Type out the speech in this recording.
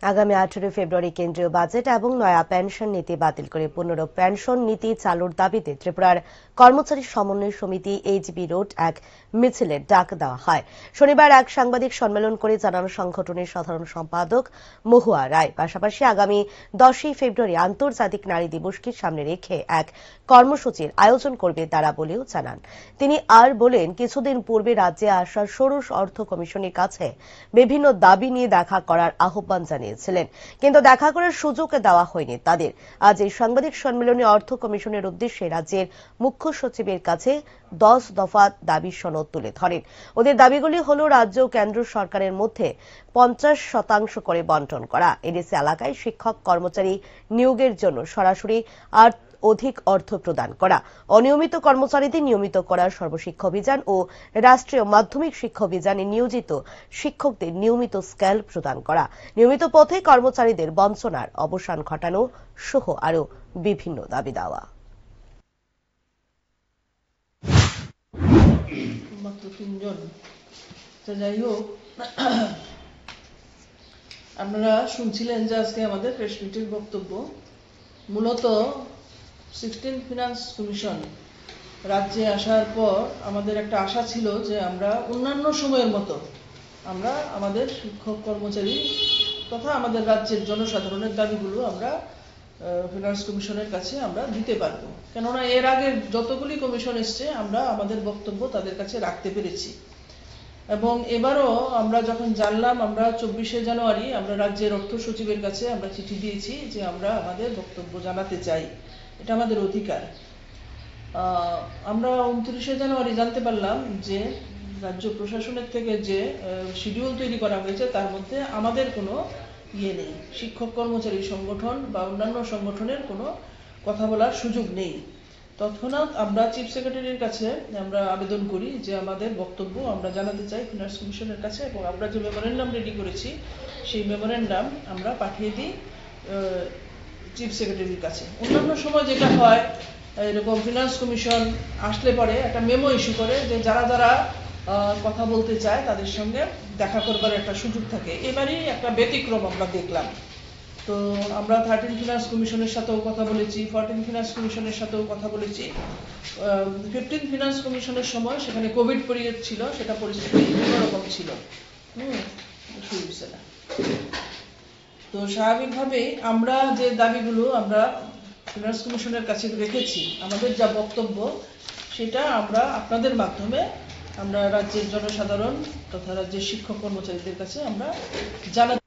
আগামী 18 ফেব্রুয়ারি কেন্দ্রীয় বাজেট এবং নয়া পেনশন নীতি বাতিল করে পুনর পেনশন নীতি চালুর দাবিতে ত্রিপুরার কর্মচারী সমন্বয় সমিতি এইচবি রোড এক মিছিলের ডাক দেওয়া হয়। শনিবার এক সাংবাদিক সম্মেলন করে জানান সংগঠনের সাধারণ সম্পাদক মহুয়া রায়। পাশাপাশি আগামী 10 ফেব্রুয়ারি আন্তর্জাতিক নারী দিবসকে সামনে রেখে এক কর্মসূচির আয়োজন করবে তারা বলেও জানান। তিনি আর বলেন, কিছুদিন পূর্বে রাজ্যে আসা ষোড়শ অর্থ কমিশনের কাছে বিভিন্ন দাবি নিয়ে দেখা করার আহ্বান জানিয়েছিলেন, কিন্তু দেখা করার সুযোগ দেওয়া হয়নি তাদের। আজ এই সাংবাদিক সম্মেলনে অর্থ কমিশনের উদ্দেশ্যে রাজ্যের মুখ্য সচিবের কাছে 10 দফা দাবি সনদ তুলে ধরেন। ওদের দাবিগুলি হল রাজ্য ও কেন্দ্র সরকারের মধ্যে 50% করে বন্টন করা, এডিসি এলাকায় শিক্ষক কর্মচারী নিয়োগের জন্য সরাসরি অধিক অর্থ প্রদান করা, অনিয়মিত কর্মচারীদের নিয়মিত করা সর্বশিক্ষা অভিযান ও রাষ্ট্রীয় মাধ্যমিক শিক্ষা অভিযানে নিয়োজিত শিক্ষকদের নিয়মিত স্কেল প্রদান করা, নিয়মিত পথে কর্মচারীদের বঞ্চনার অবসান ঘটানো সহ আরো বিভিন্ন দাবি দেওয়া। যাই হোক, আপনারা শুনছিলেন যে আজকে আমাদের প্রেস মিটের বক্তব্য মূলত 16 ফিনান্স কমিশন রাজ্যে আসার পর আমাদের একটা আশা ছিল যে আমরা অন্যান্য সময়ের মতো আমরা আমাদের শিক্ষক কর্মচারী তথা আমাদের রাজ্যের জনসাধারণের দাবিগুলো আমরা ফিনান্স কমিশনের কাছে আমরা দিতে পারবো, কেননা এর আগে যতগুলি কমিশন এসছে আমরা আমাদের বক্তব্য তাদের কাছে রাখতে পেরেছি। এবং এবারও আমরা যখন জানলাম, আমরা 24 জানুয়ারি আমরা রাজ্যের অর্থ সচিবের কাছে আমরা চিঠি দিয়েছি যে আমরা আমাদের বক্তব্য জানাতে চাই, এটা আমাদের অধিকার। আমরা 29 জানুয়ারি জানতে পারলাম যে রাজ্য প্রশাসনের থেকে যে শিডিউল তৈরি করা হয়েছে তার মধ্যে আমাদের কোনো নেই, শিক্ষক কর্মচারী সংগঠন বা অন্যান্য সংগঠনের কোনো কথা বলার সুযোগ নেই। তৎক্ষণাৎ আমরা চিফ সেক্রেটারির কাছে আমরা আবেদন করি যে আমাদের বক্তব্য আমরা জানাতে চাই ফিনান্স কমিশনের কাছে, এবং আমরা যে মেমোরেন্ডাম রেডি করেছি সেই মেমোরেন্ডাম আমরা পাঠিয়ে দিই চিফ সেক্রেটারির কাছে। অন্যান্য সময় যেটা হয়, এরকম ফিনান্স কমিশন আসলে পরে একটা মেমো ইস্যু করে যে যারা যারা কথা বলতে চায় তাদের সঙ্গে দেখা করবার একটা সুযোগ থাকে। এবারই একটা ব্যতিক্রম আমরা দেখলাম। তো আমরা 13 ফিনান্স কমিশনের সাথেও কথা বলেছি, 14 ফিনান্স কমিশনের সাথেও কথা বলেছি। 15 ফিনান্স কমিশনের সময় সেখানে কোভিড পিরিয়ড ছিল, সেটা পরিস্থিতি অন্যরকম ছিল। তো স্বাভাবিকভাবেই আমরা যে দাবিগুলো আমরা ফিনান্স কমিশনের কাছে রেখেছি, আমাদের যা বক্তব্য সেটা আমরা আপনাদের মাধ্যমে আমরা রাজ্যের জনসাধারণ তথা রাজ্যের শিক্ষক কর্মচারীদের কাছে আমরা জানাতে